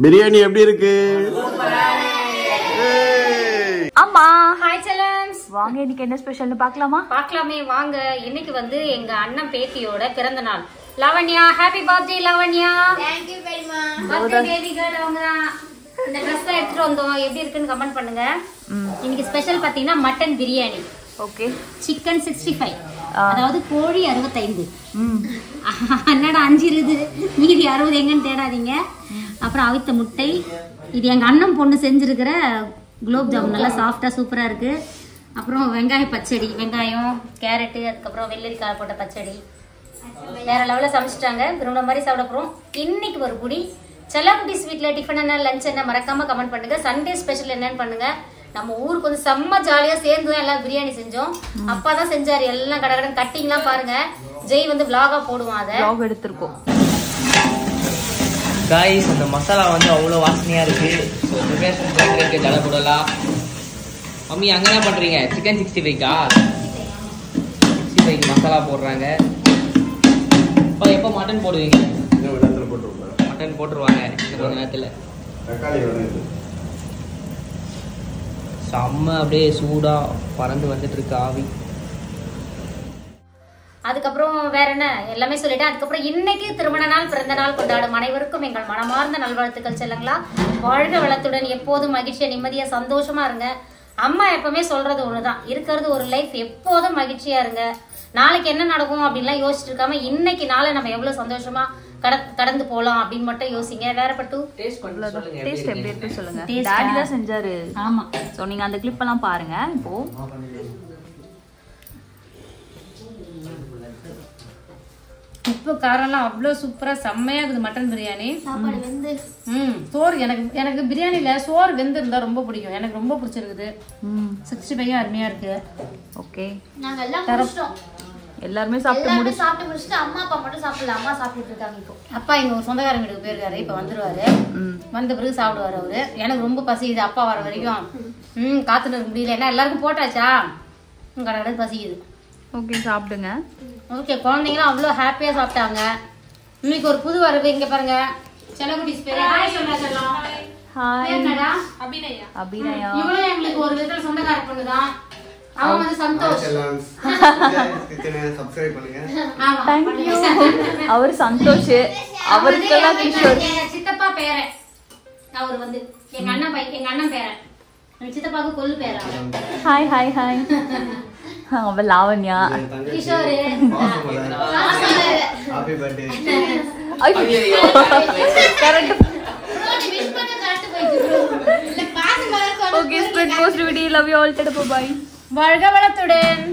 பிரியாணி எப்படி இருக்கு? அம்மா ஹாய் செல்லம்ஸ், வாங்க இன்னைக்கு என்ன ஸ்பெஷல்னு பார்க்கலாமா? பார்க்கலாமே வாங்க. இன்னைக்கு வந்து எங்க அண்ணன் பேத்தியோட பிறந்த நாள். Lavanya, happy birthday Lavanya. Thank you very much. Birthday baby girl அவங்க தான். இந்த ட்ரெஸ் எடுத்துட்டு வந்தோம், எப்படி இருக்குன்னு கமெண்ட் பண்ணுங்க. இன்னைக்கு ஸ்பெஷல் பாத்தீங்கன்னா மட்டன் பிரியாணி, ஓகே, சிக்கன் 65, அதாவது கோழி 65. என்னடா 5 இருக்குது, மீதி 60 எங்கன்னு தேடாதீங்க. அப்புறம் அவித்த முட்டை, இது எங்க அண்ணன் பொண்ணு செஞ்சிருக்கிற குலோப் ஜாமுன், நல்லா சாஃப்டா சூப்பரா இருக்கு. அப்புறம் வெங்காய பச்சடி, வெங்காயம் கேரட்டு, அதுக்கப்புறம் வெள்ளரிக்காய் போட்ட பச்சடி, வேற லெவலில் சமைச்சிட்டாங்க. விரும்ப மாதிரி சாப்பிட போறோம். இன்னைக்கு ஒரு குடி செல்லக்குட்டி ஸ்வீட்ல டிஃபன் என்ன, லஞ்ச் என்ன, மறக்காம கமெண்ட் பண்ணுங்க. சண்டே ஸ்பெஷல் என்னன்னு பண்ணுங்க. நம்ம ஊருக்கு வந்து செம்ம ஜாலியா சேர்ந்து தான் எல்லாம் பிரியாணி செஞ்சோம். அப்பா தான் செஞ்சாரு எல்லாம், கடகடன் கட்டிங்லாம் பாருங்க. ஜெய் வந்து vlog-ஆ போடுவான், அதை vlog எடுத்துருக்கோம். गाइस அந்த மசாலா வந்து அவ்வளோ வாசனையா இருக்கு. ஸோ ப்ரிப்பரேஷன் பண்ணுறதுக்கு தலை போடலாம். மம்மி அங்கே என்ன பண்ணுறீங்க? சிக்கன் 65க்கா? 65க்கு மசாலா போடுறாங்க. இப்போ எப்போ மட்டன் போடுவீங்க? மட்டன் போட்டுருவாங்க இன்னும் கொஞ்ச நேரத்தில். செம்ம அப்படியே சூடாக பறந்து வந்துட்டு இருக்கு ஆவி. அதுக்கப்புறம் வேற என்ன எல்லாமே சொல்லிட்டேன். அதுக்கப்புறம் இன்னைக்கு திருமண நாள், பிறந்த நாள் கொண்டாடும் அனைவருக்கும் எங்கள் மனமார்ந்த நல்வாழ்த்துக்கள் செல்லுங்களா. வாழ்க வளத்துடன், எப்போதும் மகிழ்ச்சியா நிம்மதியா சந்தோஷமா இருங்க. அம்மா எப்பவுமே சொல்றது ஒண்ணுதான், இருக்கிறது ஒரு லைஃப், எப்போதும் மகிழ்ச்சியா இருங்க. நாளைக்கு என்ன நடக்கும் அப்படின்லாம் யோசிச்சுட்டு இருக்காம இன்னைக்கு நாளை நம்ம எவ்வளவு சந்தோஷமா கடந்து போலாம் அப்படின்னு மட்டும் யோசிங்க. வேற பட்டு டேஸ்ட் எப்படி இருக்கு சொல்லுங்க. டாடி தான் செஞ்சாரு. ஆமா, சோ நீங்க அந்த கிளிப் எல்லாம் பாருங்க. இப்போ உப்பு காரம்லாம் அவ்வளோ சூப்பரா செம்மையா இருக்குது மட்டன் பிரியாணி. சாப்பாடு வந்து சோறு எனக்கு பிரியாணில சோறு வெந்து இருந்தா ரொம்ப பிடிக்கும். எனக்கு ரொம்ப பிடிச்சிருக்குது. 65 அருமையா இருக்கு. ஓகே, நாங்க எல்லாம் முடிச்சிட்டோம். எல்லாருமே சாப்பிட்டு முடிச்சிட்டு அம்மா அப்பா மட்டும் சாப்பிடல. அம்மா சாப்பிட்டுட்டு இருக்காங்க. இப்போ அப்பா எங்க ஒரு சொந்தக்காரங்க வீட்டுக்கு போயிருக்காரு, இப்ப வந்துருவாரு. வந்த பிறகு சாப்பிடுவாரு அவரு. எனக்கு ரொம்ப பசிக்குது, அப்பா வர வரைக்கும் காத்துட்டு இருக்க முடியல. ஏன்னா எல்லாருக்கும் போட்டாச்சா, கடை பசிக்குது. ஓகே, சாப்பிடுங்க. ஓகே, குழந்தைங்களும் அவ்வளோ ஹாப்பியா சாப்பிட்டாங்க. இன்னைக்கு ஒரு புது வரவு இங்க பாருங்க. செல்லக்குட்டி பேரு ஹாய் சொல்ல சொல்லலாம். ஹாய் என்னடா அபிநயா. இவளும் எங்களுக்கு ஒரு விதத்துல சொந்தக்கார பொண்ணுதான். அவன் வந்து சந்தோஷ். சப்ஸ்கிரைப் பண்ணுங்க. ஆமா, Thank you. அவர் சந்தோஷ், அவருக்கெல்லாம் கிஷோர். எங்க சித்தப்பா பேரன் அவர் வந்து எங்க அண்ணன் பேரன். எங்க சித்தப்பாவுக்கு கொல்லு பேரன். Hi hi hi. அவ Lavanya. Kishore happy birthday. Correct. Wish பண்ண கரெக்ட் போயிடுச்சு. இல்ல பாத்து பாத்து. Okay, spread post video. Love you all. Tata bye. வாழ்க வளத்துடன்.